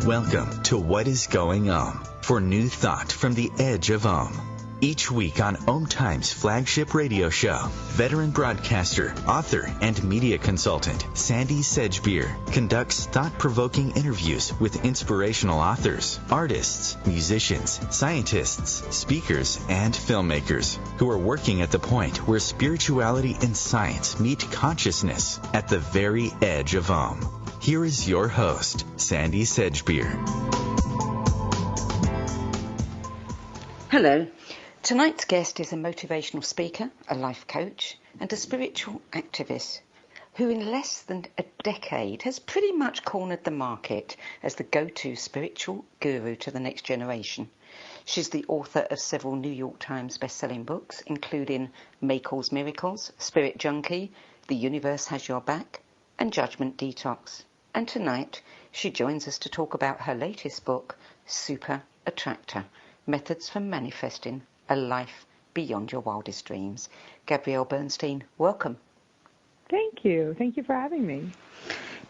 Welcome to What is Going for new thought from the edge of Each week on OMTimes flagship radio show, veteran broadcaster, author, and media consultant Sandie conducts thought-provoking interviews with inspirational authors, artists, musicians, scientists, speakers, and filmmakers who are working at the point where spirituality and science meet consciousness at the very edge of Here is your host, Sandie Sedgbeer. Hello. Tonight's guest is a motivational speaker, a life coach, and a spiritual activist who in less than a decade has pretty much cornered the market as the go-to spiritual guru to the next generation. She's the author of several New York Times best-selling books, including May Cause Miracles, Spirit Junkie, The Universe Has Your Back, and Judgment Detox. And tonight, she joins us to talk about her latest book, Super Attractor, Methods for Manifesting a Life Beyond Your Wildest Dreams. Gabrielle Bernstein, welcome. Thank you. Thank you for having me.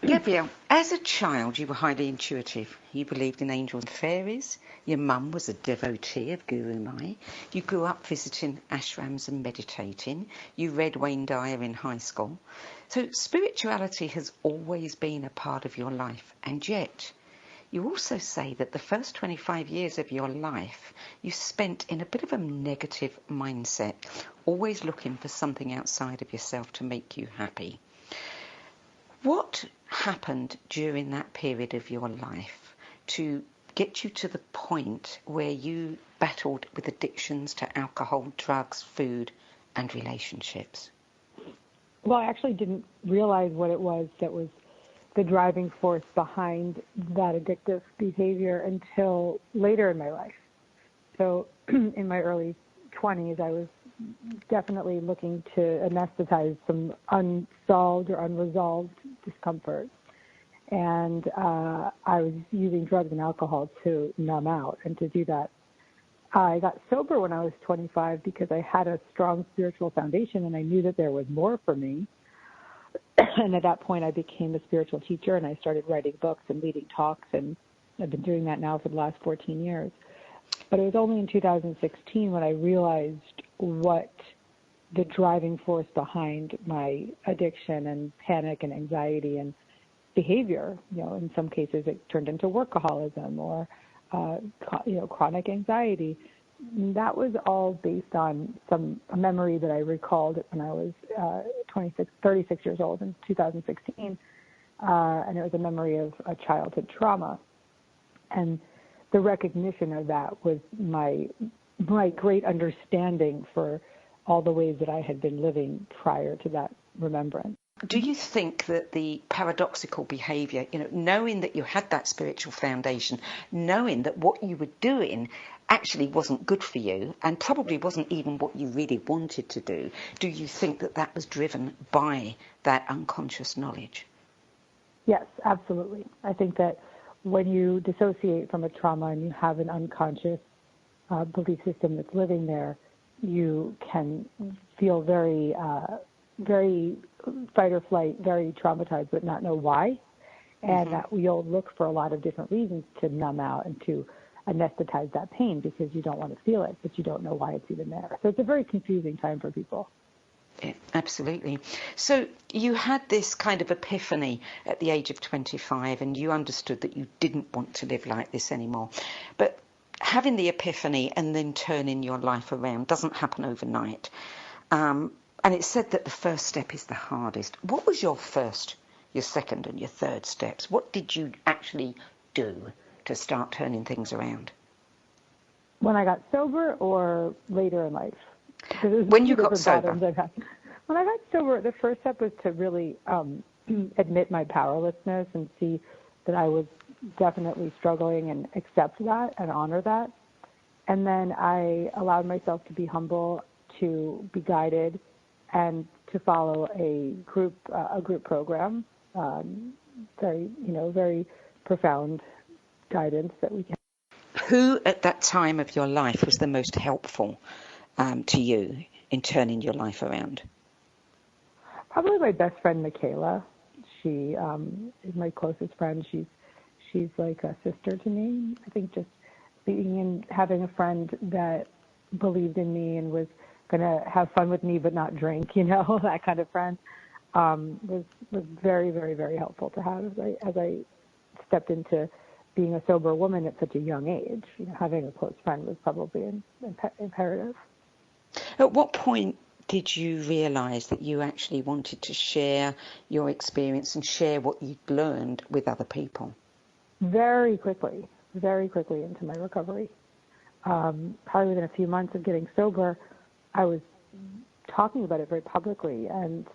Gabrielle, as a child, you were highly intuitive. You believed in angels and fairies. Your mum was a devotee of Guru Mai. You grew up visiting ashrams and meditating. You read Wayne Dyer in high school. So spirituality has always been a part of your life. And yet, you also say that the first 25 years of your life you spent in a bit of a negative mindset, always looking for something outside of yourself to make you happy. What happened during that period of your life to get you to the point where you battled with addictions to alcohol, drugs, food, and relationships? Well, I actually didn't realize what it was that was the driving force behind that addictive behavior until later in my life. So in my early 20s, I was definitely looking to anesthetize some unsolved or unresolved discomfort. And I was using drugs and alcohol to numb out. And to do that, I got sober when I was 25 because I had a strong spiritual foundation and I knew that there was more for me. And at that point, I became a spiritual teacher, and I started writing books and leading talks, and I've been doing that now for the last 14 years. But it was only in 2016 when I realized what the driving force behind my addiction and panic and anxiety and behavior, in some cases it turned into workaholism or, chronic anxiety. That was all based on a memory that I recalled when I was 36 years old in 2016, and it was a memory of a childhood trauma. And the recognition of that was my great understanding for all the ways that I had been living prior to that remembrance. Do you think that the paradoxical behavior, knowing that you had that spiritual foundation, knowing that what you were doing actually wasn't good for you and probably wasn't even what you really wanted to do you think that that was driven by that unconscious knowledge? Yes, absolutely. I think that when you dissociate from a trauma and you have an unconscious belief system that's living there, you can feel very fight or flight, very traumatized, but not know why. And that you'll look for a lot of different reasons to numb out and to anesthetize that pain because you don't want to feel it, but you don't know why it's even there. So it's a very confusing time for people. Yeah, absolutely. So you had this kind of epiphany at the age of 25 and you understood that you didn't want to live like this anymore. But having the epiphany and then turning your life around doesn't happen overnight. And it's said that the first step is the hardest. What was your first, your second and your third steps? What did you actually do to start turning things around? When I got sober or later in life? When you got sober? When I got sober, the first step was to really admit my powerlessness and see that I was definitely struggling and accept that and honor that. And then I allowed myself to be humble, to be guided, and to follow a group program, very profound guidance that we can. Who at that time of your life was the most helpful to you in turning your life around? Probably my best friend, Michaela. She is my closest friend. she's like a sister to me. I think just being and having a friend that believed in me and was going to have fun with me but not drink, that kind of friend, was very, very, very helpful to have as I stepped into being a sober woman at such a young age. Having a close friend was probably imperative. At what point did you realise that you actually wanted to share your experience and share what you'd learned with other people? Very quickly into my recovery. Probably within a few months of getting sober, I was talking about it very publicly, and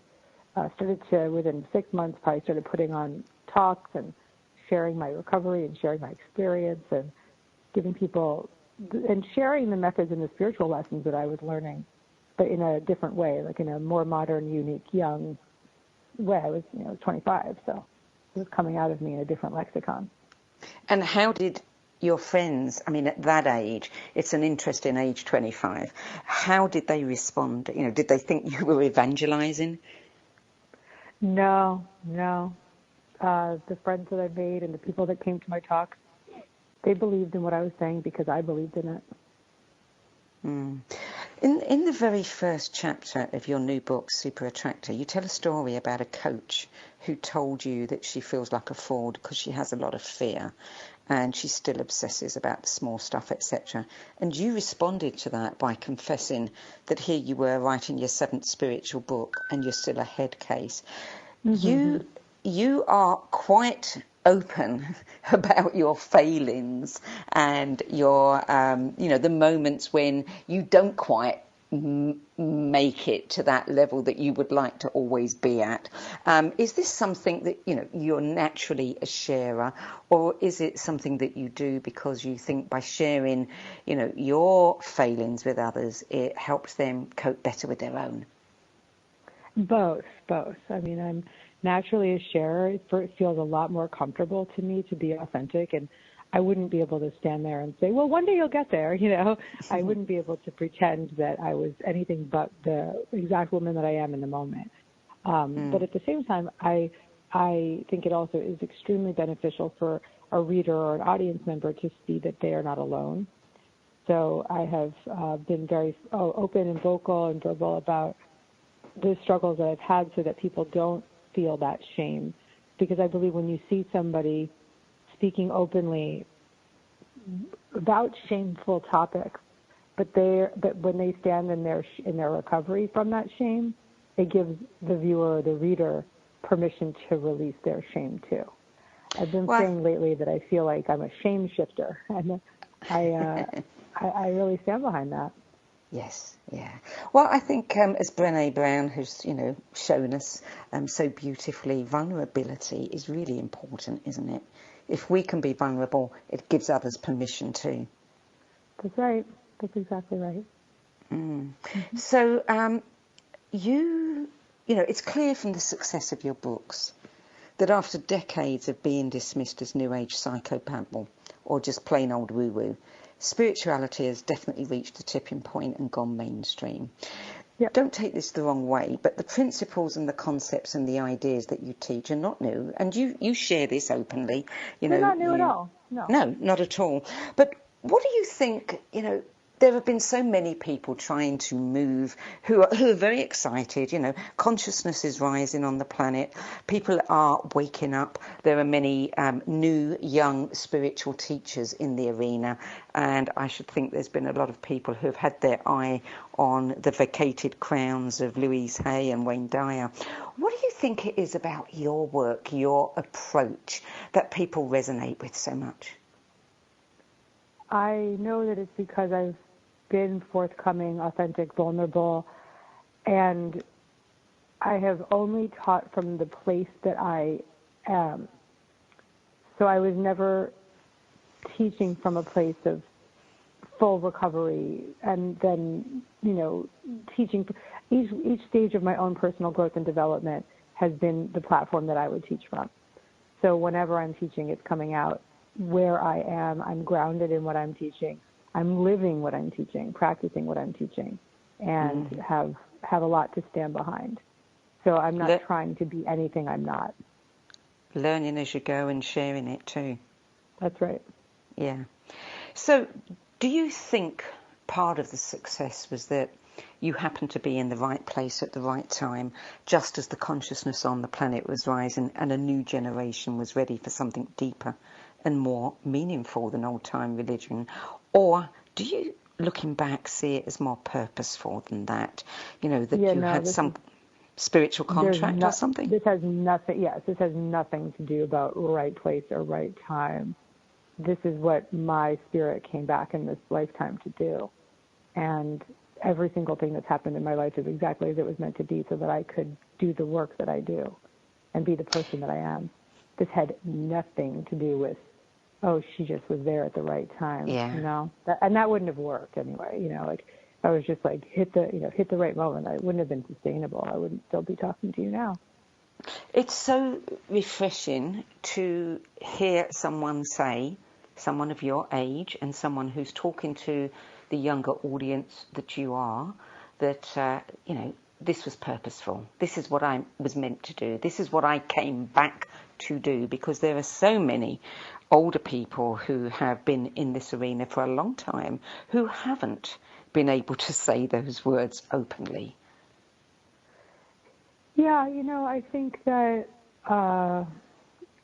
started to, within 6 months, probably started putting on talks and sharing my recovery and sharing my experience and giving people, and sharing the methods and the spiritual lessons that I was learning, but in a different way, like in a more modern, unique, young way. I was 25, so it was coming out of me in a different lexicon. And how did your friends, at that age, it's an interesting age, 25, how did they respond? Did they think you were evangelizing? No. The friends that I made and the people that came to my talks, they believed in what I was saying because I believed in it. In the very first chapter of your new book, Super Attractor, you tell a story about a coach who told you that she feels like a fraud because she has a lot of fear and she still obsesses about the small stuff, etc. And you responded to that by confessing that here you were writing your 7th spiritual book and you're still a head case. Mm-hmm. You are quite open about your failings and your, the moments when you don't quite make it to that level that you would like to always be at. Is this something that, you're naturally a sharer, or is it something that you do because you think by sharing, your failings with others, it helps them cope better with their own? Both. I'm naturally a sharer. It feels a lot more comfortable to me to be authentic, and I wouldn't be able to stand there and say, well, one day you'll get there, I wouldn't be able to pretend that I was anything but the exact woman that I am in the moment. But at the same time, I think it also is extremely beneficial for a reader or an audience member to see that they are not alone. So I have been very open and vocal and verbal about the struggles that I've had so that people don't feel that shame. Because I believe when you see somebody speaking openly about shameful topics, but when they stand in their recovery from that shame, it gives the viewer or the reader permission to release their shame too. I've been saying lately that I feel like I'm a shame shifter, and I really stand behind that. Yes, yeah. Well, I think as Brené Brown has, shown us so beautifully, vulnerability is really important, isn't it? If we can be vulnerable, it gives others permission too. That's right. That's exactly right. Mm-hmm. So it's clear from the success of your books that after decades of being dismissed as New Age psychobabble or just plain old woo-woo, spirituality has definitely reached a tipping point and gone mainstream. Yep. Don't take this the wrong way, but the principles and the concepts and the ideas that you teach are not new, and you share this openly. They're not new at all. No, not at all. But what do you think, there have been so many people trying to move who are very excited. Consciousness is rising on the planet. People are waking up. There are many new, young spiritual teachers in the arena. And I should think there's been a lot of people who have had their eye on the vacated crowns of Louise Hay and Wayne Dyer. What do you think it is about your work, your approach, that people resonate with so much? I know that it's because I've been forthcoming, authentic, vulnerable, and I have only taught from the place that I am. So I was never teaching from a place of full recovery and then, teaching. Each stage of my own personal growth and development has been the platform that I would teach from. So whenever I'm teaching, it's coming out where I am. I'm grounded in what I'm teaching. I'm living what I'm teaching, practicing what I'm teaching, and have a lot to stand behind. So I'm not trying to be anything I'm not. Learning as you go and sharing it too. That's right. Yeah. So do you think part of the success was that you happened to be in the right place at the right time, just as the consciousness on the planet was rising and a new generation was ready for something deeper and more meaningful than old-time religion? Or do you, looking back, see it as more purposeful than that? You know, that you had some spiritual contract or something? This has nothing, yes, this has nothing to do about right place or right time. This is what my spirit came back in this lifetime to do. And every single thing that's happened in my life is exactly as it was meant to be, so that I could do the work that I do and be the person that I am. This had nothing to do with, oh, she just was there at the right time. Yeah. You know, and that wouldn't have worked anyway. You know, like I was just like hit the right moment. I wouldn't have been sustainable. I wouldn't still be talking to you now. It's so refreshing to hear someone say, someone of your age and someone who's talking to the younger audience that you are, that, you know, this was purposeful. This is what I was meant to do. This is what I came back to do, because there are so many older people who have been in this arena for a long time who haven't been able to say those words openly. Yeah, you know, I think that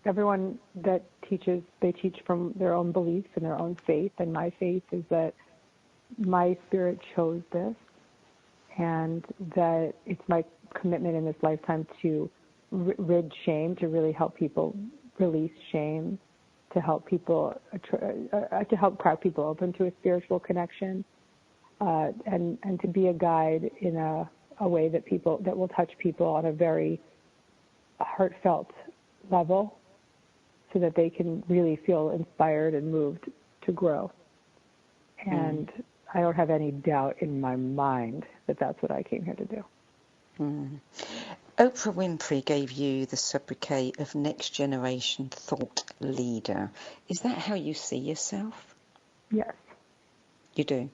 everyone that teaches, they teach from their own beliefs and their own faith. And my faith is that my spirit chose this, and that it's my commitment in this lifetime to rid shame, to really help people release shame, to help people, to help crowd people open to a spiritual connection, and to be a guide in a way that will touch people on a very heartfelt level, so that they can really feel inspired and moved to grow. And I don't have any doubt in my mind that that's what I came here to do. Oprah Winfrey gave you the sobriquet of next generation thought leader. Is that how you see yourself? Yes. You do.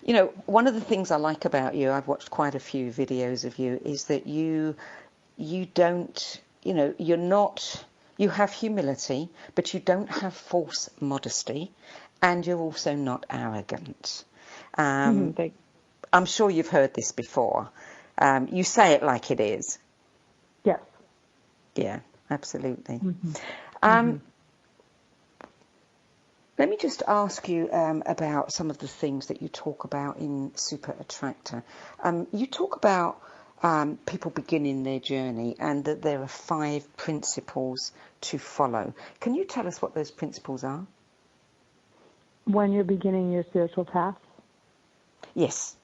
You know, one of the things I like about you, I've watched quite a few videos of you, is that you don't, you know, you're not, you have humility, but you don't have false modesty, and you're also not arrogant. I'm sure you've heard this before. You say it like it is. Yes. Yeah, absolutely. Let me just ask you about some of the things that you talk about in Super Attractor. You talk about people beginning their journey, and that there are 5 principles to follow. Can you tell us what those principles are? When you're beginning your spiritual path? Yes.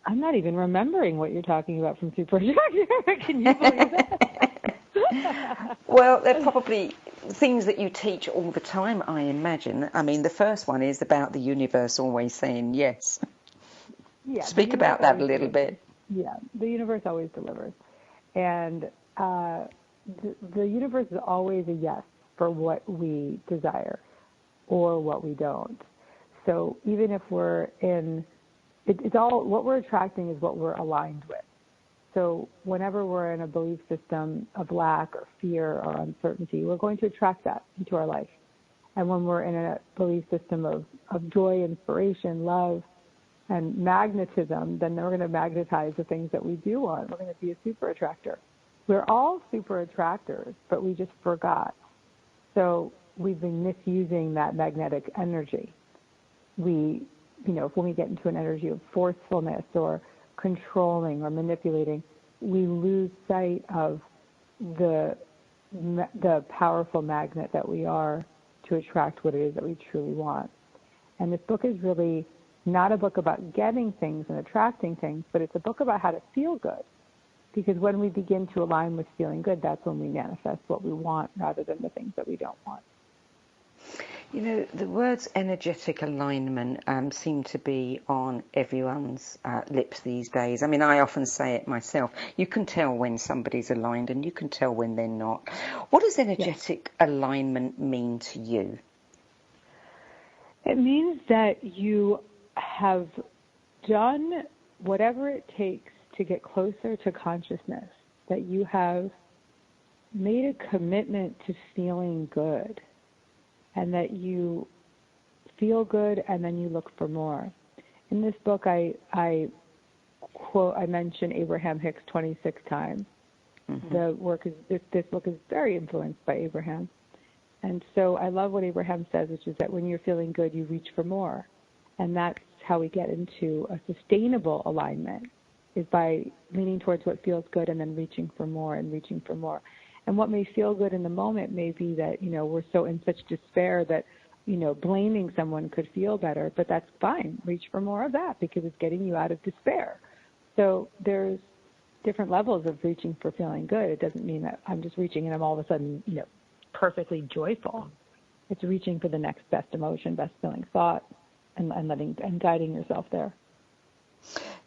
I'm not even remembering what you're talking about from Super Attractor. Can you believe that? Well, they're probably things that you teach all the time, I imagine. I mean, the first one is about the universe always saying yes. Yeah. Speak about that a little bit. Yeah, the universe always delivers. And the universe is always a yes for what we desire or what we don't. So even if we're in, it's all, what we're attracting is what we're aligned with. So whenever we're in a belief system of lack or fear or uncertainty, we're going to attract that into our life. And when we're in a belief system of joy, inspiration, love, and magnetism, then we're going to magnetize the things that we do want. We're going to be a super attractor. We're all super attractors, but we just forgot. So we've been misusing that magnetic energy. When we get into an energy of forcefulness or controlling or manipulating, we lose sight of the powerful magnet that we are to attract what it is that we truly want. And this book is really not a book about getting things and attracting things, but it's a book about how to feel good. Because when we begin to align with feeling good, that's when we manifest what we want rather than the things that we don't want. You know, the words energetic alignment seem to be on everyone's lips these days. I mean, I often say it myself. You can tell when somebody's aligned and you can tell when they're not. What does energetic alignment mean to you? It means that you have done whatever it takes to get closer to consciousness, that you have made a commitment to feeling good, and that you feel good and then you look for more. In this book, I mention Abraham Hicks 26 times. Mm-hmm. This book is very influenced by Abraham. And so I love what Abraham says, which is that when you're feeling good, you reach for more. And that's how we get into a sustainable alignment, is by leaning towards what feels good and then reaching for more and reaching for more. And what may feel good in the moment may be that, we're so in such despair that, blaming someone could feel better, but that's fine. Reach for more of that because it's getting you out of despair. So there's different levels of reaching for feeling good. It doesn't mean that I'm just reaching and I'm all of a sudden, perfectly joyful. It's reaching for the next best emotion, best feeling thought, and guiding yourself there.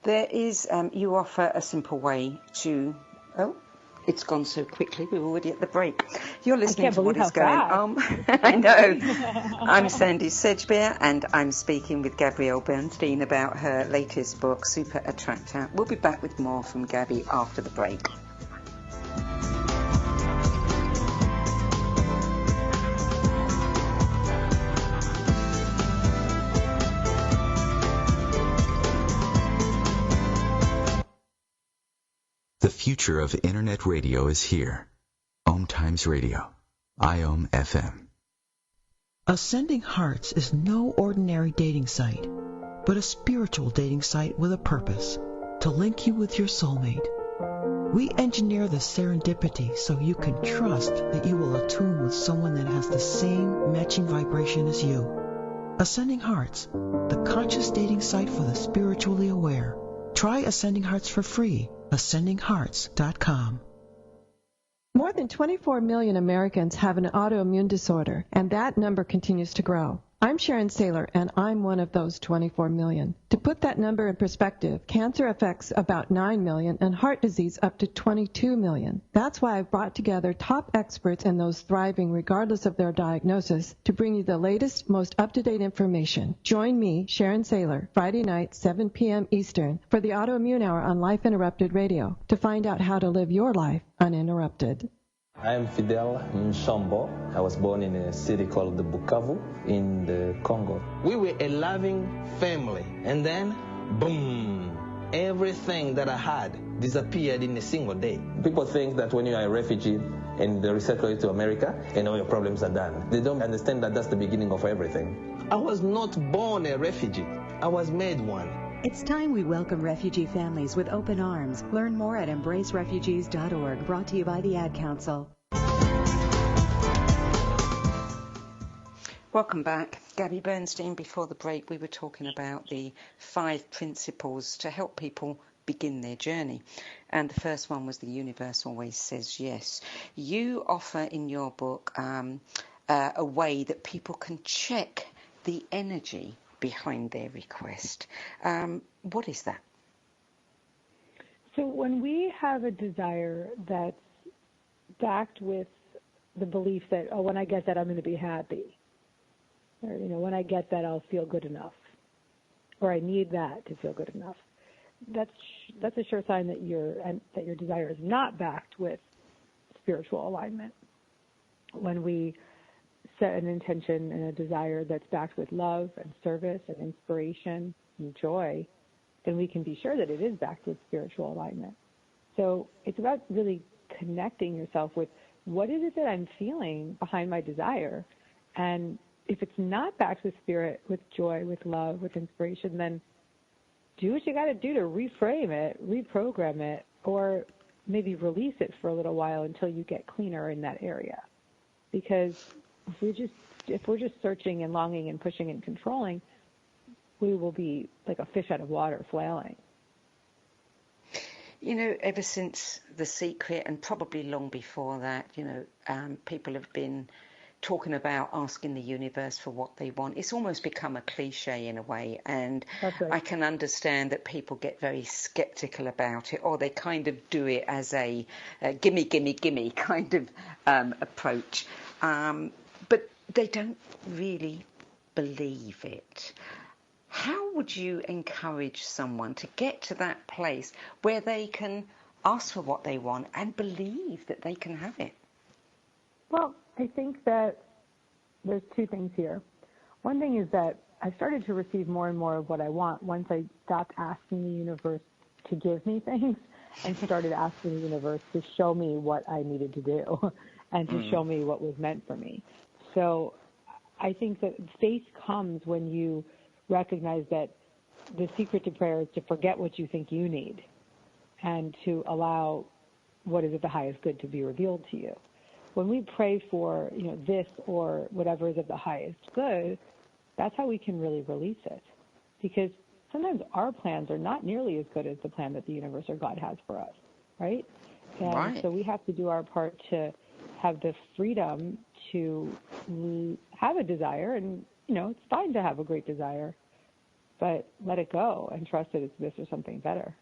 There is, you offer a simple way to, it's gone so quickly, we're already at the break. You're listening to What Is Going On. I know. I'm Sandie Sedgbeer, and I'm speaking with Gabrielle Bernstein about her latest book, Super Attractor. We'll be back with more from Gabby after the break. The future of Internet radio is here. OMTimes Radio. IOM FM. Ascending Hearts is no ordinary dating site, but a spiritual dating site with a purpose, to link you with your soulmate. We engineer the serendipity so you can trust that you will attune with someone that has the same matching vibration as you. Ascending Hearts, the conscious dating site for the spiritually aware. Try Ascending Hearts for free. AscendingHearts.com. More than 24 million Americans have an autoimmune disorder, and that number continues to grow. I'm Sharon Saylor, and I'm one of those 24 million. To put that number in perspective, cancer affects about 9 million and heart disease up to 22 million. That's why I've brought together top experts and those thriving regardless of their diagnosis to bring you the latest, most up-to-date information. Join me, Sharon Saylor, Friday night, 7 p.m. Eastern, for the Autoimmune Hour on Life Interrupted Radio to find out how to live your life uninterrupted. I am Fidel Nsombo. I was born in a city called Bukavu in the Congo. We were a loving family, and then, boom, everything that I had disappeared in a single day. People think that when you are a refugee and they resettle you to America and all your problems are done, they don't understand that that's the beginning of everything. I was not born a refugee. I was made one. It's time we welcome refugee families with open arms. Learn more at embracerefugees.org, brought to you by the Ad Council. Welcome back. Gabby Bernstein, before the break, we were talking about the 5 principles to help people begin their journey. And the first one was the universe always says yes. You offer in your book a way that people can check the energy behind their request. What is that? So when we have a desire that's backed with the belief that, when I get that, I'm going to be happy, or when I get that, I'll feel good enough, or I need that to feel good enough, that's a sure sign that your desire is not backed with spiritual alignment. When we set an intention and a desire that's backed with love and service and inspiration and joy, then we can be sure that it is backed with spiritual alignment. So it's about really connecting yourself with what is it that I'm feeling behind my desire. And if it's not backed with spirit, with joy, with love, with inspiration, then do what you got to do to reframe it, reprogram it, or maybe release it for a little while until you get cleaner in that area. Because if we're just searching and longing and pushing and controlling, we will be like a fish out of water flailing. Ever since The Secret, and probably long before that, people have been talking about asking the universe for what they want. It's almost become a cliche in a way, and right. I can understand that people get very skeptical about it, or they kind of do it as a gimme, gimme, gimme kind of approach. But they don't really believe it. How would you encourage someone to get to that place where they can ask for what they want and believe that they can have it? Well, I think that there's two things here. One thing is that I started to receive more and more of what I want once I stopped asking the universe to give me things and started asking the universe to show me what I needed to do and to show me what was meant for me. So I think that faith comes when you recognize that the secret to prayer is to forget what you think you need and to allow what is of the highest good to be revealed to you. When we pray for, this or whatever is of the highest good, that's how we can really release it. Because sometimes our plans are not nearly as good as the plan that the universe or God has for us, right? And so we have to do our part to have the freedom to have a desire. And, it's fine to have a great desire, but let it go and trust that it's this or something better.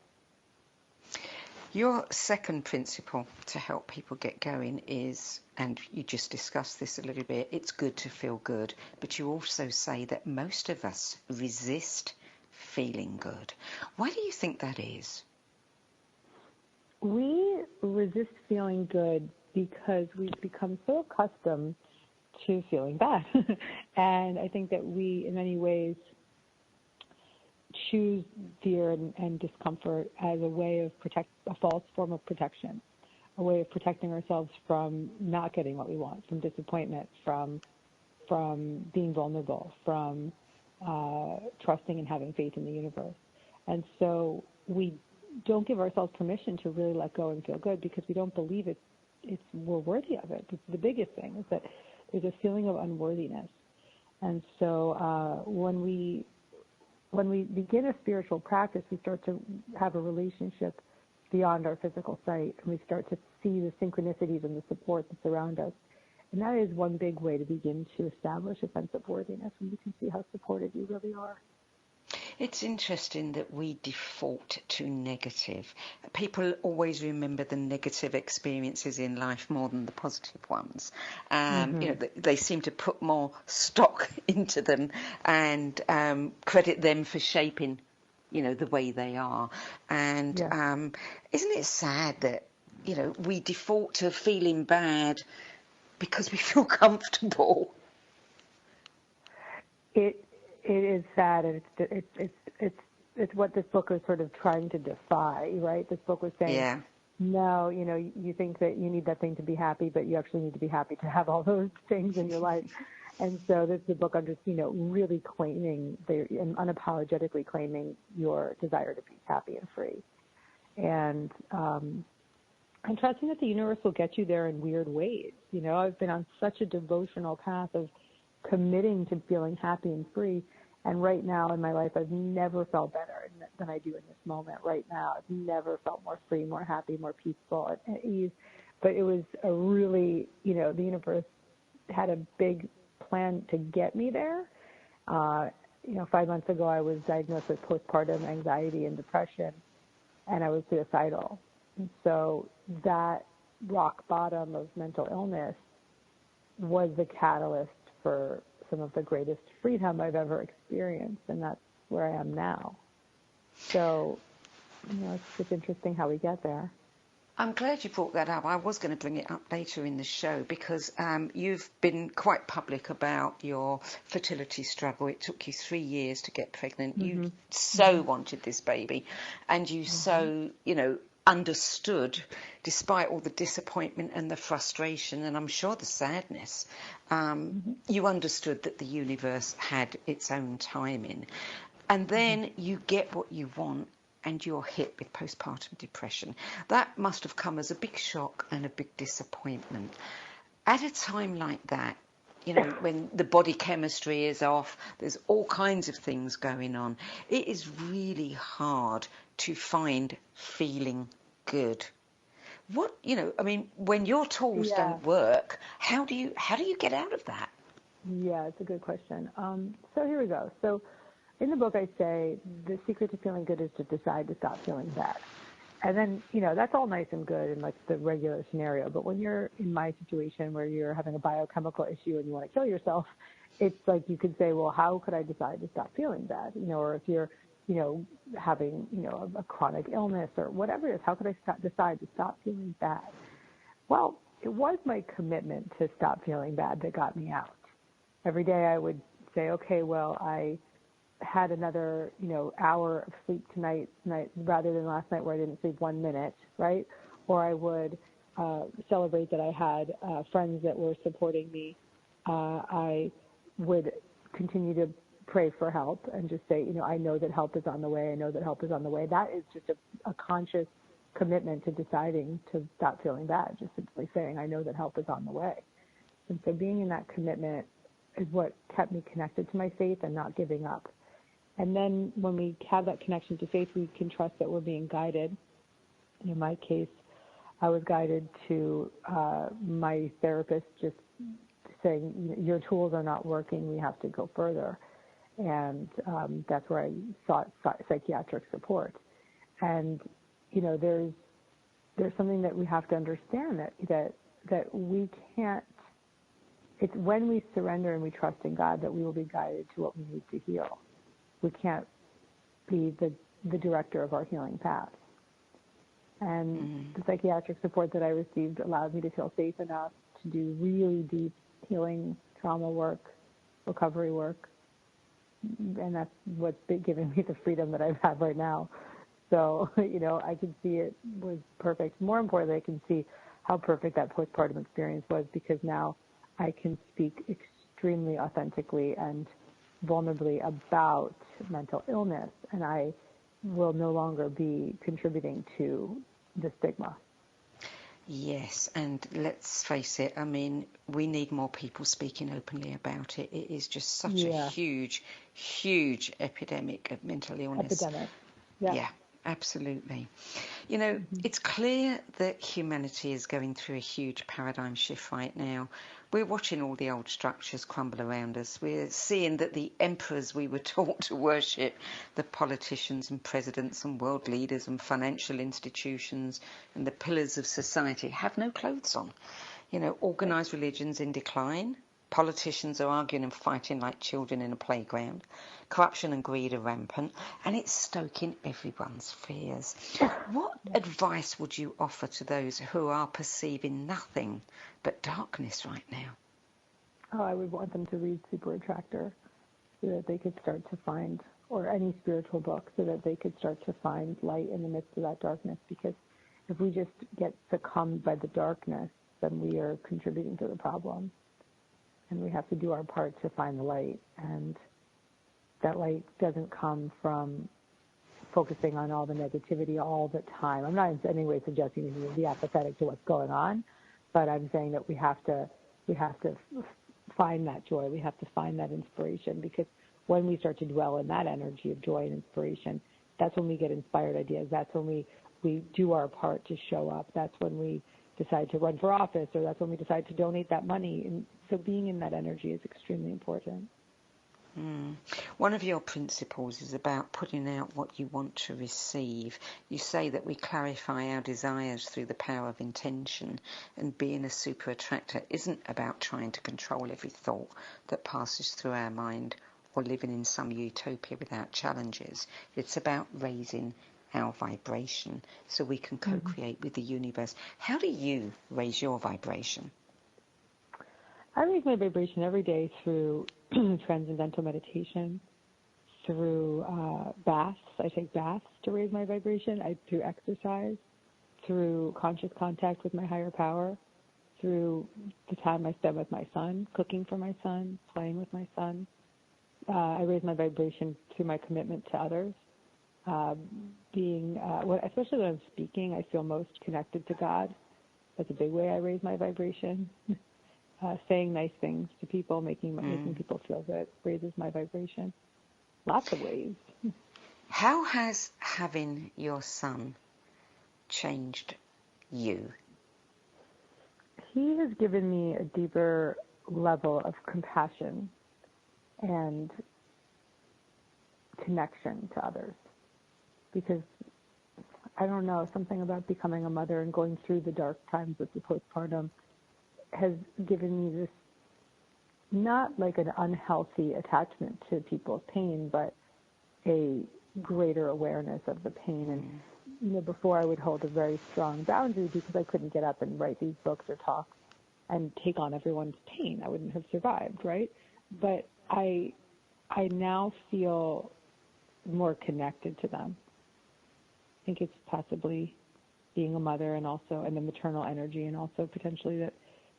Your second principle to help people get going is, and you just discussed this a little bit, it's good to feel good. But you also say that most of us resist feeling good. Why do you think that is? We resist feeling good because we've become so accustomed to feeling bad. And I think that we, in many ways, choose fear and discomfort as a way of a false form of protection, a way of protecting ourselves from not getting what we want, from disappointment, from being vulnerable, from trusting and having faith in the universe. And so we don't give ourselves permission to really let go and feel good because we don't believe we're worthy of it. It's the biggest thing is that there's a feeling of unworthiness. And so when we begin a spiritual practice, we start to have a relationship beyond our physical sight, and we start to see the synchronicities and the support that's around us. And that is one big way to begin to establish a sense of worthiness, when you can see how supported you really are. It's interesting that we default to negative. People always remember the negative experiences in life more than the positive ones. They seem to put more stock into them and credit them for shaping, the way they are. And isn't it sad that, we default to feeling bad because we feel comfortable? It is sad, and it's what this book was sort of trying to defy, right? This book was saying, no, you think that you need that thing to be happy, but you actually need to be happy to have all those things in your life. And so this is the book on just, really claiming and unapologetically claiming your desire to be happy and free, and trusting that the universe will get you there in weird ways. I've been on such a devotional path of committing to feeling happy and free. And right now in my life, I've never felt better than I do in this moment right now. I've never felt more free, more happy, more peaceful, at ease. But it was a really, the universe had a big plan to get me there. 5 months ago, I was diagnosed with postpartum anxiety and depression, and I was suicidal. And so that rock bottom of mental illness was the catalyst for some of the greatest freedom I've ever experienced, and that's where I am now. So, it's just interesting how we get there. I'm glad you brought that up. I was going to bring it up later in the show because you've been quite public about your fertility struggle. It took you 3 years to get pregnant. You so wanted this baby, and you so, understood, despite all the disappointment and the frustration, and I'm sure the sadness, you understood that the universe had its own timing. And then you get what you want, and you're hit with postpartum depression. That must have come as a big shock and a big disappointment. At a time like that, when the body chemistry is off, there's all kinds of things going on. It is really hard to find feeling good. What, when your tools don't work, how do you get out of that? Yeah, it's a good question. So here we go. So in the book, I say the secret to feeling good is to decide to stop feeling bad. And then, that's all nice and good in like the regular scenario. But when you're in my situation where you're having a biochemical issue and you want to kill yourself, it's like you could say, well, how could I decide to stop feeling bad? Or if you're, having, a chronic illness or whatever it is, how could I decide to stop feeling bad? Well, it was my commitment to stop feeling bad that got me out. every day I would say, okay, well, I had another, hour of sleep tonight rather than last night where I didn't sleep 1 minute, right? Or I would celebrate that I had friends that were supporting me. I would continue to pray for help and just say, I know that help is on the way. I know that help is on the way. That is just a conscious commitment to deciding to stop feeling bad, just simply saying, I know that help is on the way. And so being in that commitment is what kept me connected to my faith and not giving up. And then when we have that connection to faith, we can trust that we're being guided. In my case, I was guided to my therapist just saying, your tools are not working, we have to go further. And that's where I sought psychiatric support. And, there's something that we have to understand that we can't, it's when we surrender and we trust in God that we will be guided to what we need to heal. We can't be the director of our healing path. And the psychiatric support that I received allowed me to feel safe enough to do really deep healing, trauma work, recovery work. And that's what's been giving me the freedom that I have right now. So, I could see it was perfect. More importantly, I can see how perfect that postpartum experience was, because now I can speak extremely authentically and vulnerably about mental illness, and I will no longer be contributing to the stigma. Yes, and let's face it, we need more people speaking openly about it. It is just such a huge, huge epidemic of mental illness. Epidemic, yeah. Absolutely. It's clear that humanity is going through a huge paradigm shift right now. We're watching all the old structures crumble around us. We're seeing that the emperors we were taught to worship, the politicians and presidents and world leaders and financial institutions and the pillars of society have no clothes on. Organised religion's in decline. Politicians are arguing and fighting like children in a playground. Corruption and greed are rampant, and it's stoking everyone's fears. What advice would you offer to those who are perceiving nothing but darkness right now? Oh, I would want them to read Super Attractor so that they could start to find, or any spiritual book, so that they could start to find light in the midst of that darkness. Because if we just get succumbed by the darkness, then we are contributing to the problem. And we have to do our part to find the light. And that light doesn't come from focusing on all the negativity all the time. I'm not in any way suggesting you need to be apathetic to what's going on, but I'm saying that we have to find that joy. We have to find that inspiration, because when we start to dwell in that energy of joy and inspiration, that's when we get inspired ideas. That's when we do our part to show up. That's when we decide to run for office, or that's when we decide to donate that money. And so being in that energy is extremely important. One of your principles is about putting out what you want to receive. You say that we clarify our desires through the power of intention, and being a super attractor isn't about trying to control every thought that passes through our mind or living in some utopia without challenges. It's about raising our vibration so we can co-create with the universe. How do you raise your vibration? I raise my vibration every day through transcendental meditation, through baths. I take baths to raise my vibration, through exercise, through conscious contact with my higher power, through the time I spend with my son, cooking for my son, playing with my son. I raise my vibration through my commitment to others. Especially when I'm speaking, I feel most connected to God. That's a big way I raise my vibration. Saying nice things to people, making people feel good, raises my vibration. Lots of ways. How has having your son changed you? He has given me a deeper level of compassion and connection to others. Because, I don't know, something about becoming a mother and going through the dark times with the postpartum has given me this, not like an unhealthy attachment to people's pain, but a greater awareness of the pain. And, before I would hold a very strong boundary because I couldn't get up and write these books or talk and take on everyone's pain. I wouldn't have survived, right? but I now feel more connected to them. I think it's possibly being a mother and the maternal energy, and also potentially that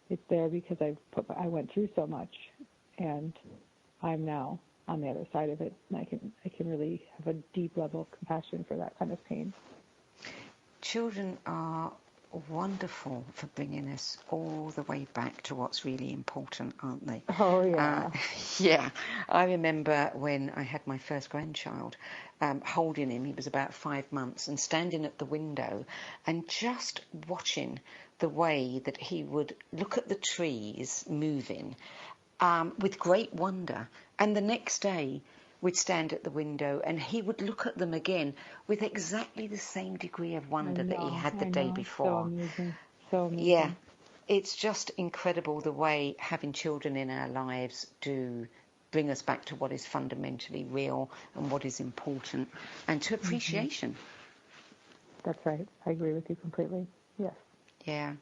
it's there because I went through so much, and I'm now on the other side of it, and I can really have a deep level of compassion for that kind of pain. Children are wonderful for bringing us all the way back to what's really important, aren't they? Oh, yeah. Yeah. I remember when I had my first grandchild, holding him, he was about 5 months, and standing at the window and just watching the way that he would look at the trees moving with great wonder. And the next day, we'd stand at the window and he would look at them again with exactly the same degree of wonder that he had the day before. So amazing. So amazing. Yeah. It's just incredible the way having children in our lives do bring us back to what is fundamentally real and what is important, and to appreciation. That's right. I agree with you completely. Yes. Yeah.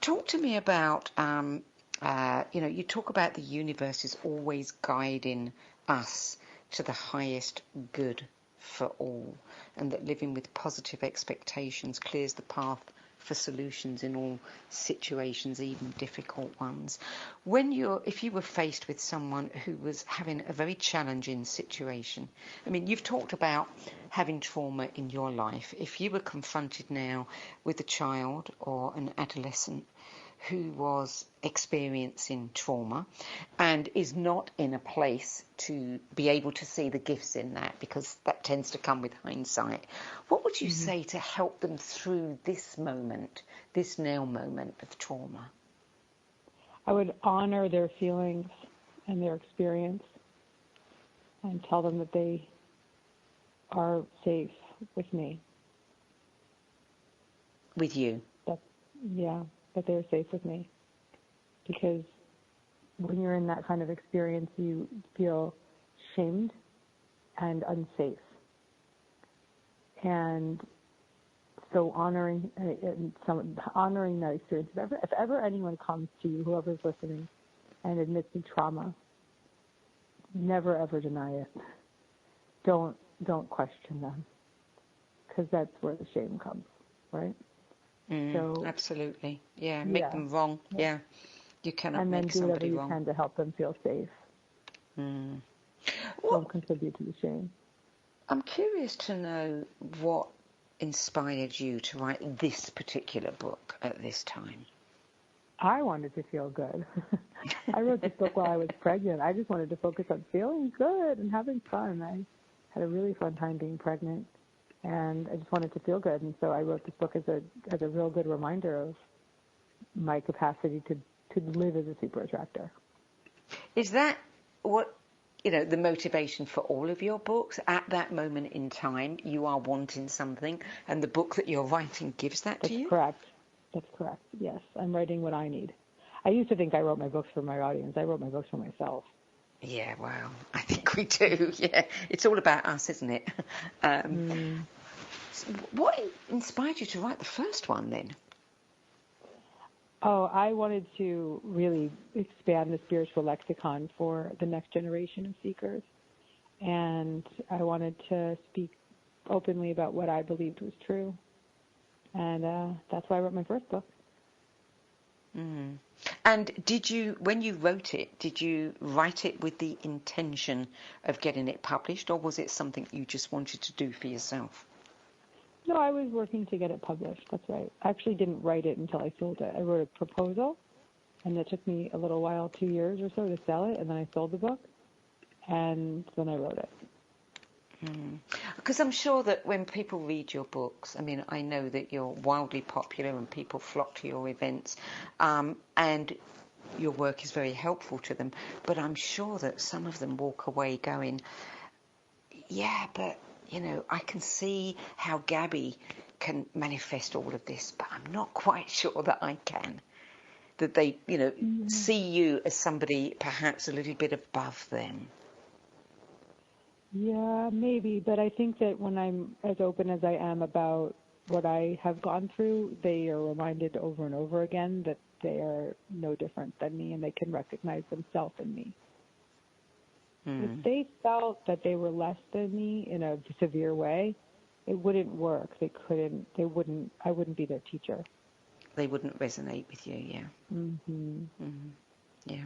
Talk to me about, you talk about the universe is always guiding us to the highest good for all, and that living with positive expectations clears the path for solutions in all situations, even difficult ones. If you were faced with someone who was having a very challenging situation, I mean, you've talked about having trauma in your life. If you were confronted now with a child or an adolescent who was experiencing trauma and is not in a place to be able to see the gifts in that, because that tends to come with hindsight, what would you say to help them through this moment, this now moment of trauma? I would honor their feelings and their experience and tell them that they are safe with me. With you? That they're safe with me. Because when you're in that kind of experience, you feel shamed and unsafe. And so honoring that experience. If ever anyone comes to you, whoever's listening, and admits to trauma, never ever deny it. Don't question them, because that's where the shame comes, right? Absolutely. Yeah, make them wrong. Yeah. You cannot make somebody wrong. And then do whatever you can to help them feel safe. Don't contribute to the shame. I'm curious to know what inspired you to write this particular book at this time. I wanted to feel good. I wrote this book while I was pregnant. I just wanted to focus on feeling good and having fun. I had a really fun time being pregnant, and I just wanted to feel good. And so I wrote this book as a real good reminder of my capacity to live as a super attractor. Is that what, the motivation for all of your books? At that moment in time, you are wanting something, and the book that you're writing gives that to you? That's correct, yes. I'm writing what I need. I used to think I wrote my books for my audience. I wrote my books for myself. Yeah, well, I think we do, yeah. It's all about us, isn't it? What inspired you to write the first one, then? Oh, I wanted to really expand the spiritual lexicon for the next generation of seekers. And I wanted to speak openly about what I believed was true. And that's why I wrote my first book. And when you wrote it, did you write it with the intention of getting it published, or was it something you just wanted to do for yourself? No, I was working to get it published. That's right. I actually didn't write it until I sold it. I wrote a proposal, and it took me a little while, 2 years or so, to sell it, and then I sold the book, and then I wrote it. Because I'm sure that when people read your books, I mean, I know that you're wildly popular and people flock to your events, and your work is very helpful to them, but I'm sure that some of them walk away going, yeah, but I can see how Gabby can manifest all of this, but I'm not quite sure that I can. That they, see you as somebody perhaps a little bit above them. Yeah, maybe. But I think that when I'm as open as I am about what I have gone through, they are reminded over and over again that they are no different than me and they can recognize themselves in me. If they felt that they were less than me in a severe way, it wouldn't work. I wouldn't be their teacher. They wouldn't resonate with you, yeah. Mm-hmm. Mm-hmm. Yeah.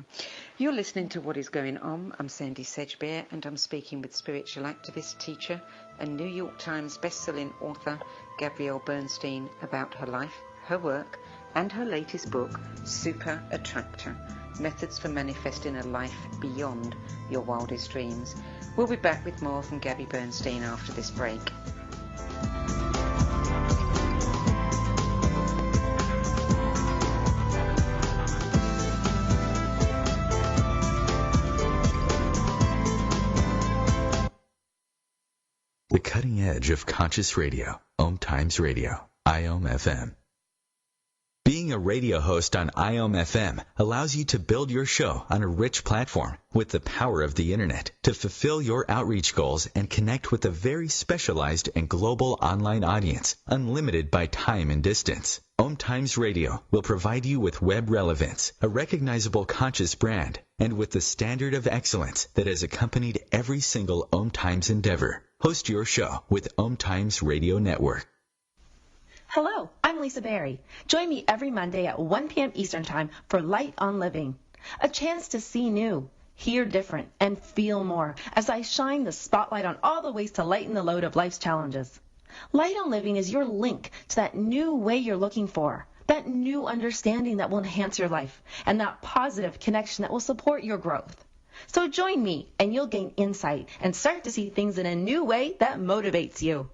You're listening to What Is Going On. I'm Sandie Sedgbeer, and I'm speaking with spiritual activist, teacher, and New York Times best-selling author, Gabrielle Bernstein, about her life, her work, and her latest book, Super Attractor, Methods for Manifesting a Life Beyond Your Wildest Dreams. We'll be back with more from Gabby Bernstein after this break. The cutting edge of conscious radio, OMTimes Radio, IOM FM. Being a radio host on IOM FM allows you to build your show on a rich platform with the power of the internet to fulfill your outreach goals and connect with a very specialized and global online audience, unlimited by time and distance. OMTimes Radio will provide you with web relevance, a recognizable conscious brand, and with the standard of excellence that has accompanied every single OMTimes endeavor. Host your show with OMTimes Radio Network. Hello, I'm Lisa Berry. Join me every Monday at 1 p.m. Eastern Time for Light on Living, a chance to see new, hear different, and feel more as I shine the spotlight on all the ways to lighten the load of life's challenges. Light on Living is your link to that new way you're looking for, that new understanding that will enhance your life, and that positive connection that will support your growth. So join me, and you'll gain insight and start to see things in a new way that motivates you.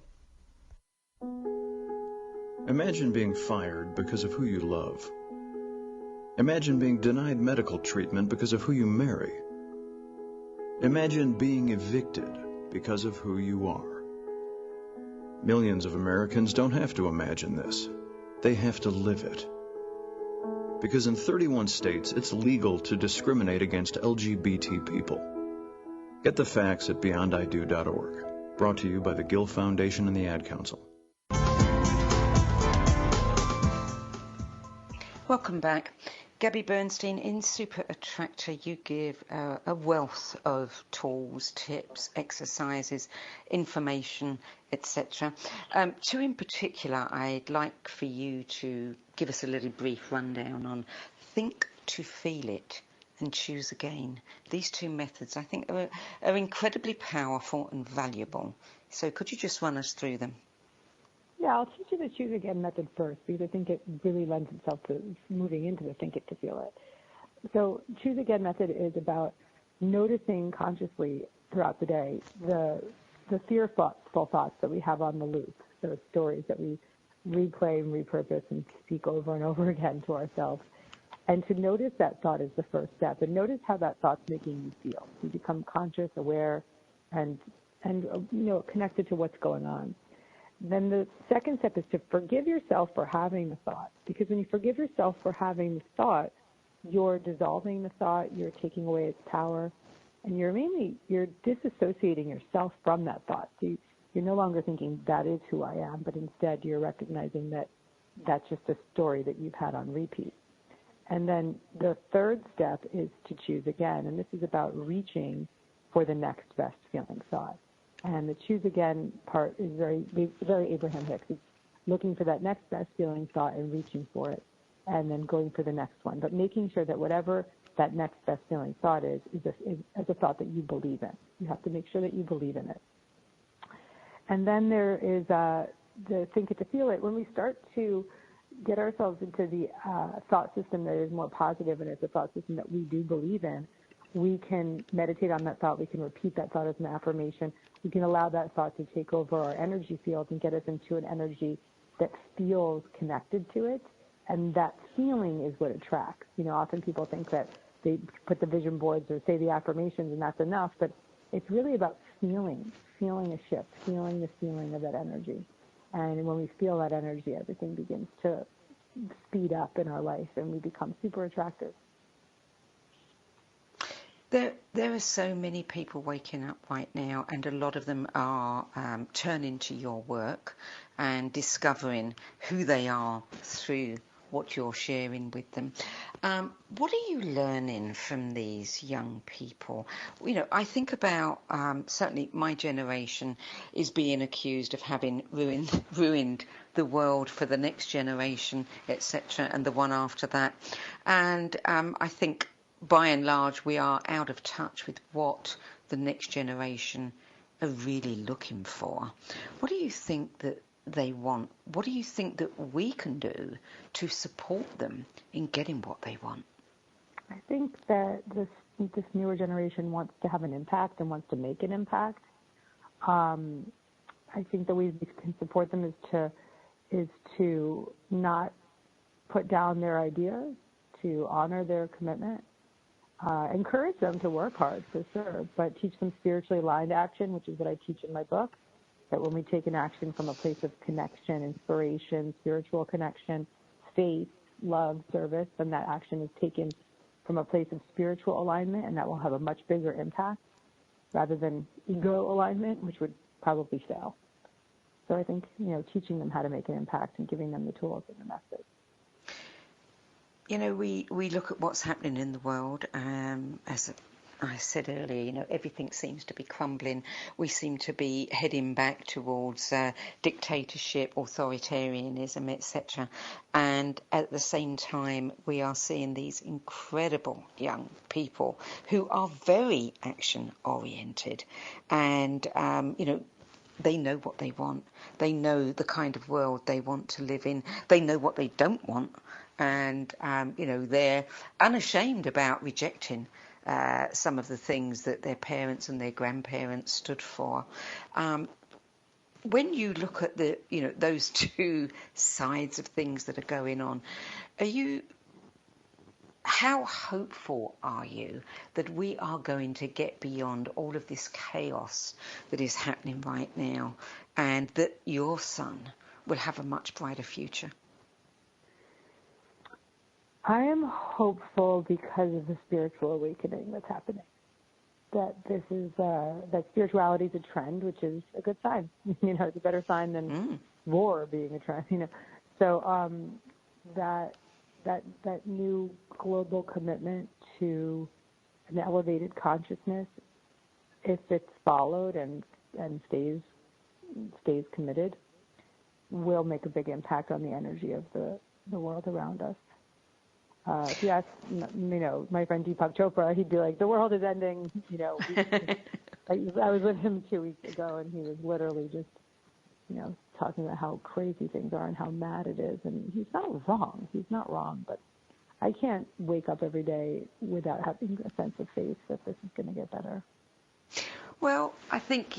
Imagine being fired because of who you love. Imagine being denied medical treatment because of who you marry. Imagine being evicted because of who you are. Millions of Americans don't have to imagine this. They have to live it. Because in 31 states, it's legal to discriminate against LGBT people. Get the facts at beyondido.org. Brought to you by the Gill Foundation and the Ad Council. Welcome back. Gabby Bernstein, in Super Attractor, you give a wealth of tools, tips, exercises, information, etc. Two in particular, I'd like for you to give us a little brief rundown on Think to Feel It and Choose Again. These two methods, I think, are incredibly powerful and valuable. So could you just run us through them? Yeah, I'll teach you the Choose Again method first because I think it really lends itself to moving into the Think It to Feel It. So Choose Again method is about noticing consciously throughout the day the fearful thoughts that we have on the loop, those stories that we replay and repurpose and speak over and over again to ourselves. And to notice that thought is the first step. And notice how that thought's making you feel. You become conscious, aware, and connected to what's going on. Then the second step is to forgive yourself for having the thought. Because when you forgive yourself for having the thought, you're dissolving the thought, you're taking away its power, and you're disassociating yourself from that thought. So you're no longer thinking that is who I am, but instead you're recognizing that that's just a story that you've had on repeat. And then the third step is to choose again, and this is about reaching for the next best feeling thought. And the Choose Again part is very Abraham Hicks. It's looking for that next best feeling thought and reaching for it, and then going for the next one. But making sure that whatever that next best feeling thought is a thought that you believe in. You have to make sure that you believe in it. And then there is the Think It to Feel It. When we start to get ourselves into the thought system that is more positive and it's a thought system that we do believe in, we can meditate on that thought. We can repeat that thought as an affirmation. We can allow that thought to take over our energy field and get us into an energy that feels connected to it. And that feeling is what attracts. Often people think that they put the vision boards or say the affirmations and that's enough, but it's really about feeling a shift, feeling the feeling of that energy. And when we feel that energy, everything begins to speed up in our life and we become super attractive. There are so many people waking up right now, and a lot of them are turning to your work and discovering who they are through what you're sharing with them. What are you learning from these young people? You know, I think about certainly my generation is being accused of having ruined the world for the next generation, etc., and the one after that. And I think by and large we are out of touch with what the next generation are really looking for. What do you think that they want? What do you think that we can do to support them in getting what they want? I think that this newer generation wants to have an impact and wants to make an impact. I think the way we can support them is to not put down their ideas, to honor their commitment, encourage them to work hard for sure, but teach them spiritually aligned action, which is what I teach in my book. That when we take an action from a place of connection, inspiration, spiritual connection, faith, love, service, then that action is taken from a place of spiritual alignment, and that will have a much bigger impact rather than ego alignment, which would probably fail. So I think, teaching them how to make an impact and giving them the tools and the methods. You know, we look at what's happening in the world, as I said earlier, everything seems to be crumbling. We seem to be heading back towards dictatorship, authoritarianism, etc. And at the same time, we are seeing these incredible young people who are very action-oriented. And, they know what they want. They know the kind of world they want to live in. They know what they don't want. And, they're unashamed about rejecting some of the things that their parents and their grandparents stood for. When you look at those two sides of things that are going on, how hopeful are you that we are going to get beyond all of this chaos that is happening right now, and that your son will have a much brighter future? I am hopeful because of the spiritual awakening that's happening. That this is that spirituality is a trend, which is a good sign. It's a better sign than war being a trend. So that new global commitment to an elevated consciousness, if it's followed and stays committed, will make a big impact on the energy of the world around us. If you ask, my friend Deepak Chopra, he'd be like, the world is ending, I was with him 2 weeks ago, and he was literally just, talking about how crazy things are and how mad it is. And he's not wrong. He's not wrong. But I can't wake up every day without having a sense of faith that this is going to get better. Well, I think,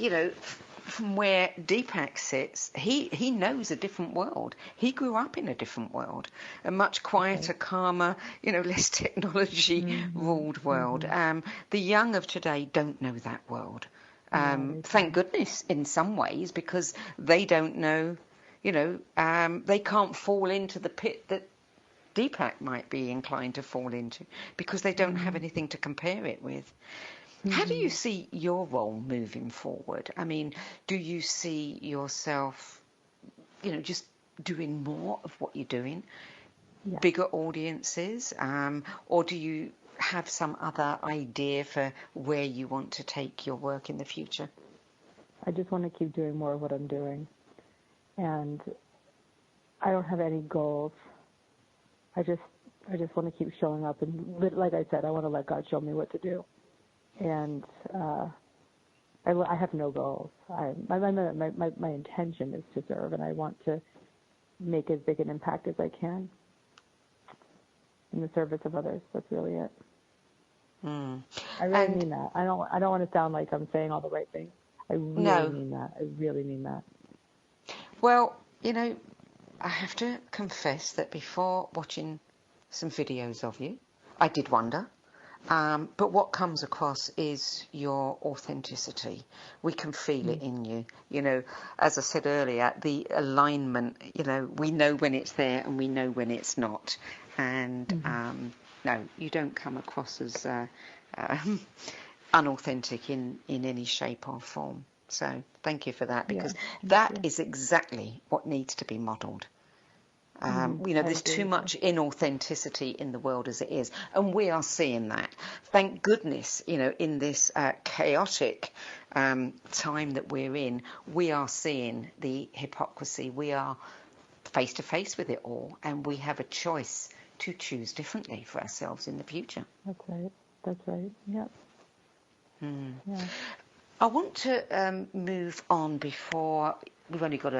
from where Deepak sits, he knows a different world. He grew up in a different world, a much quieter, calmer, less technology-ruled world. The young of today don't know that world. Thank goodness in some ways, because they don't know, they can't fall into the pit that Deepak might be inclined to fall into, because they don't have anything to compare it with. How do you see your role moving forward? I mean, do you see yourself, just doing more of what you're doing, bigger audiences, or do you have some other idea for where you want to take your work in the future? I just want to keep doing more of what I'm doing. And I don't have any goals. I just want to keep showing up. And like I said, I want to let God show me what to do. And I have no goals. My intention is to serve, and I want to make as big an impact as I can in the service of others. That's really it. I really mean that. I don't want to sound like I'm saying all the right things. I really mean that. I really mean that. Well, I have to confess that before watching some videos of you, I did wonder. But what comes across is your authenticity. We can feel it in you. As I said earlier, the alignment, we know when it's there and we know when it's not. And no, you don't come across as unauthentic in any shape or form. So thank you for that, because that is exactly what needs to be modelled. There's too much inauthenticity in the world as it is, and we are seeing that. Thank goodness, in this chaotic time that we're in, we are seeing the hypocrisy. We are face to face with it all, and we have a choice to choose differently for ourselves in the future. That's right. Yep. Yeah. I want to move on before we've only got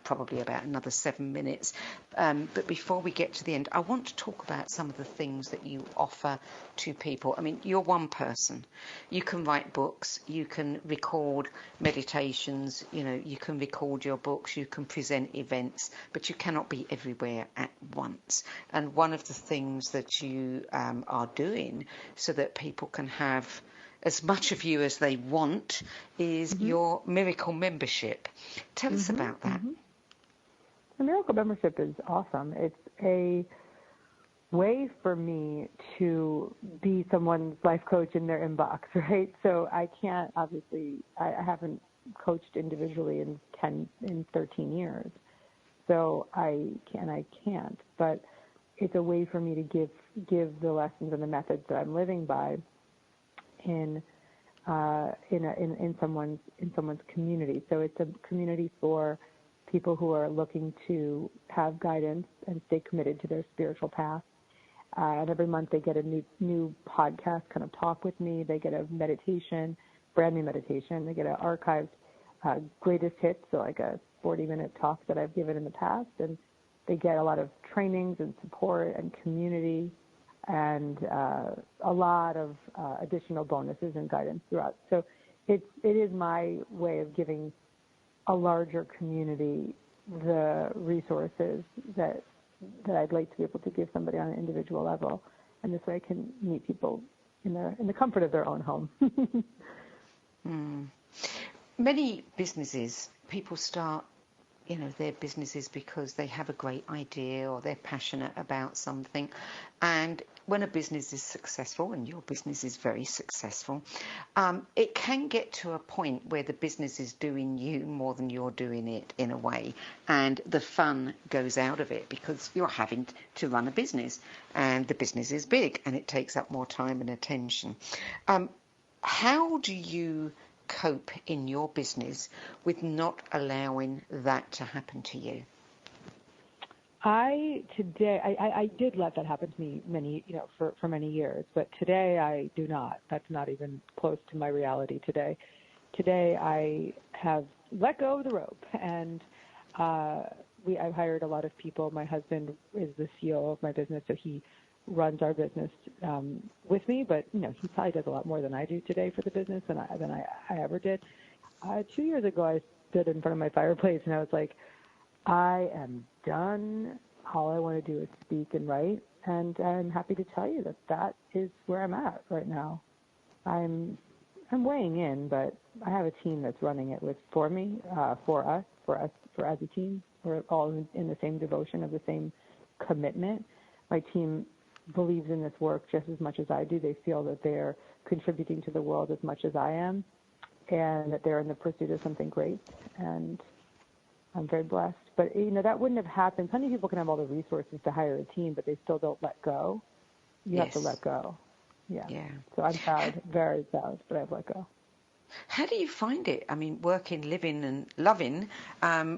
probably about another 7 minutes. But before we get to the end, I want to talk about some of the things that you offer to people. I mean, you're one person. You can write books. You can record meditations. You can record your books. You can present events, but you cannot be everywhere at once. And one of the things that you are doing so that people can have as much of you as they want is your Miracle membership. Tell us about that. The Miracle membership is awesome. It's a way for me to be someone's life coach in their inbox, right? So I can't, obviously, I haven't coached individually in 13 years. So I can't, but it's a way for me to give the lessons and the methods that I'm living by in someone's community. So it's a community for people who are looking to have guidance and stay committed to their spiritual path. And every month they get a new podcast kind of talk with me. They get a meditation, brand new meditation. They get an archived greatest hits, so like a 40-minute talk that I've given in the past. And they get a lot of trainings and support and community, and a lot of additional bonuses and guidance throughout. So it is my way of giving a larger community the resources that I'd like to be able to give somebody on an individual level, and this way I can meet people in the comfort of their own home. Many businesses, people start their businesses because they have a great idea or they're passionate about something. And when a business is successful, and your business is very successful, it can get to a point where the business is doing you more than you're doing it in a way. And the fun goes out of it because you're having to run a business, and the business is big and it takes up more time and attention. How do you cope in your business with not allowing that to happen to you? I did let that happen to me for many years, but today I do not. That's not even close to my reality today. Today I have let go of the rope, and I've hired a lot of people. My husband is the CEO of my business, so he runs our business with me, but he probably does a lot more than I do today for the business than I ever did. 2 years ago, I stood in front of my fireplace and I was like, I am done. All I want to do is speak and write, and I'm happy to tell you that is where I'm at right now. I'm weighing in, but I have a team that's running it for me, for us as a team. We're all in the same devotion of the same commitment. My team believes in this work just as much as I do. They feel that they're contributing to the world as much as I am, and that they're in the pursuit of something great, and I'm very blessed. But, that wouldn't have happened. Plenty of people can have all the resources to hire a team, but they still don't let go. You have to let go. Yeah. So I'm proud, very proud, but I've let go. How do you find it? I mean, working, living and loving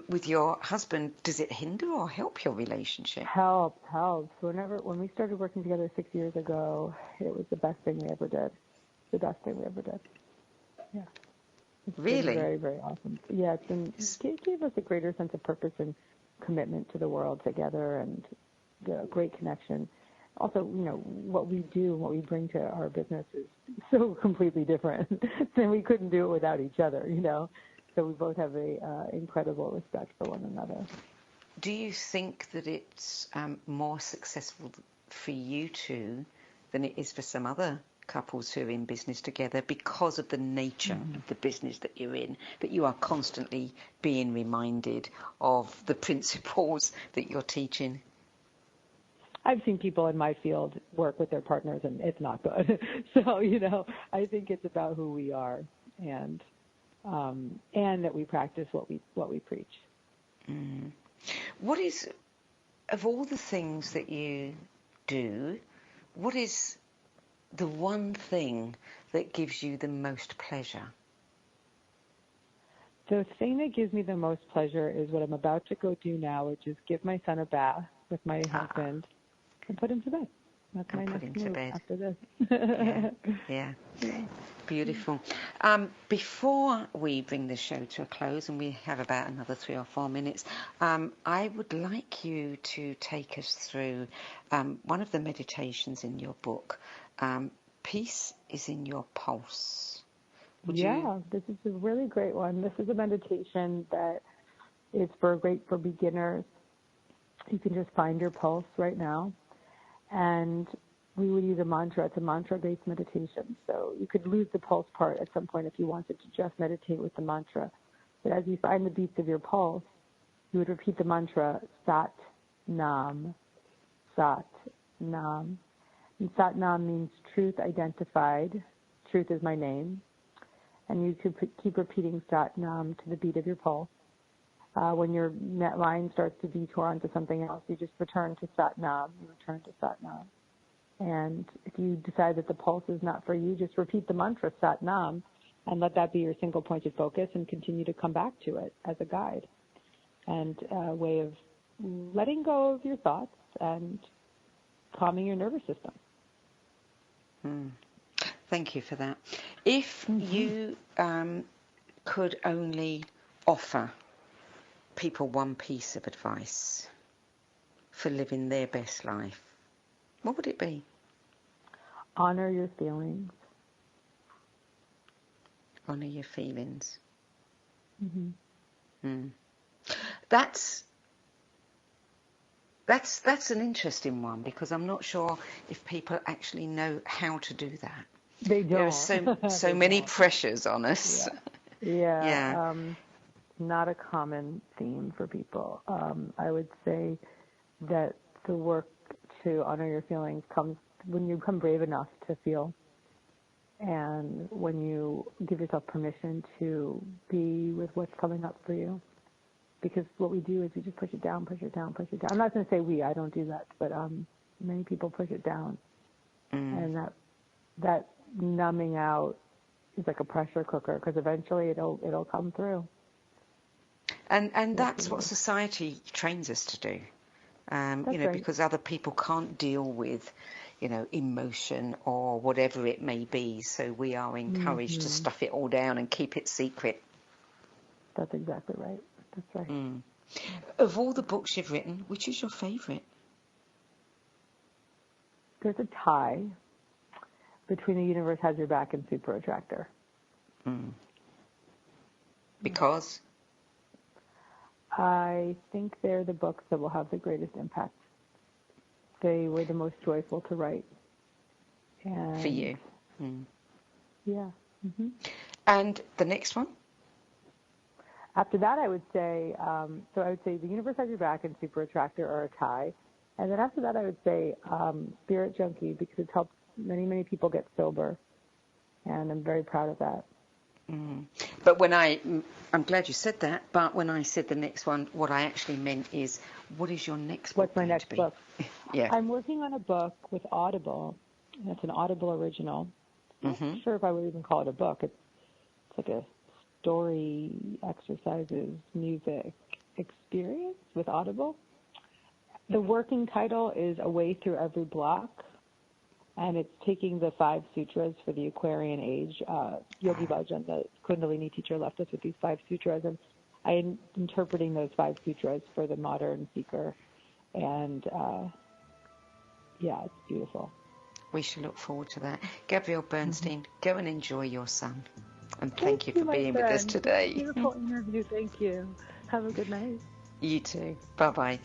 with your husband, does it hinder or help your relationship? Helps. When we started working together 6 years ago, it was the best thing we ever did. The best thing we ever did. Yeah. It's really? been very, very awesome. Yeah, it gave us a greater sense of purpose and commitment to the world together, and a great connection. Also, what we do and what we bring to our business is so completely different than we couldn't do it without each other, So we both have a incredible respect for one another. Do you think that it's more successful for you two than it is for some other couples who are in business together because of the nature of the business that you're in, that you are constantly being reminded of the principles that you're teaching? I've seen people in my field work with their partners, and it's not good. So, I think it's about who we are. And and that we practice what we preach. Mm. What is, of all the things that you do, what is the one thing that gives you the most pleasure? The thing that gives me the most pleasure is what I'm about to go do now, which is give my son a bath with my husband and put him to bed. That's my next move after this. Yeah. Beautiful. Before we bring the show to a close, and we have about another 3 or 4 minutes, I would like you to take us through one of the meditations in your book. Peace is in your pulse. This is a really great one. This is a meditation that is great for beginners. You can just find your pulse right now. And we would use a mantra. It's a mantra-based meditation. So you could lose the pulse part at some point if you wanted to just meditate with the mantra. But as you find the beats of your pulse, you would repeat the mantra, Sat Nam, Sat Nam. And Sat Nam means truth identified. Truth is my name. And you could keep repeating Sat Nam to the beat of your pulse. When your net line starts to detour onto something else, you just return to Sat Nam. You return to Sat Nam. And if you decide that the pulse is not for you, just repeat the mantra Sat Nam and let that be your single point of focus and continue to come back to it as a guide and a way of letting go of your thoughts and calming your nervous system. Thank you for that. If you could only offer people one piece of advice for living their best life, what would it be? Honor your feelings. Honor your feelings. Mm-hmm. That's an interesting one, because I'm not sure if people actually know how to do that. They don't. There are so many pressures on us. Yeah. Not a common theme for people. I would say that the work to honor your feelings comes when you become brave enough to feel, and when you give yourself permission to be with what's coming up for you. Because what we do is we just push it down, push it down, push it down. I'm not going to say I don't do that, but many people push it down. And that numbing out is like a pressure cooker, because eventually it'll come through. And that's what society trains us to do. Right. Because other people can't deal with, emotion or whatever it may be. So we are encouraged to stuff it all down and keep it secret. That's exactly right. That's right. Of all the books you've written, which is your favourite? There's a tie between The Universe Has Your Back and Super Attractor. Because? I think they're the books that will have the greatest impact. They were the most joyful to write. And for you? Yeah. Mm-hmm. And the next one? After that, I would say, The Universe Has Your Back and Super Attractor are a tie. And then after that, I would say Spirit Junkie, because it's helped many, many people get sober. And I'm very proud of that. But I'm glad you said that, but when I said the next one, what I actually meant is, what is your next book? What's my next book? Yeah. I'm working on a book with Audible, and it's an Audible original. I'm not sure if I would even call it a book. It's like a story, exercises, music experience with Audible. The working title is A Way Through Every Block. And it's taking the 5 sutras for the Aquarian age. Yogi Bhajan, the Kundalini teacher, left us with these 5 sutras, and I'm interpreting those 5 sutras for the modern seeker. And it's beautiful. We shall look forward to that. Gabrielle Bernstein, go and enjoy your son. And thank you for being with us today. Beautiful interview. Thank you. Have a good night. You too. Bye-bye.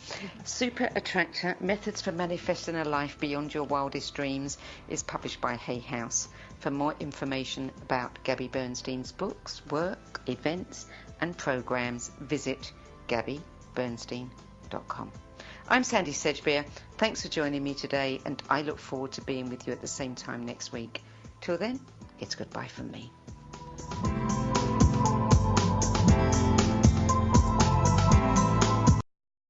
Super Attractor, Methods for Manifesting a Life Beyond Your Wildest Dreams is published by Hay House. For more information about Gabby Bernstein's books, work, events and programs, visit gabbybernstein.com. I'm Sandie Sedgbeer. Thanks for joining me today, and I look forward to being with you at the same time next week. Till then, it's goodbye from me.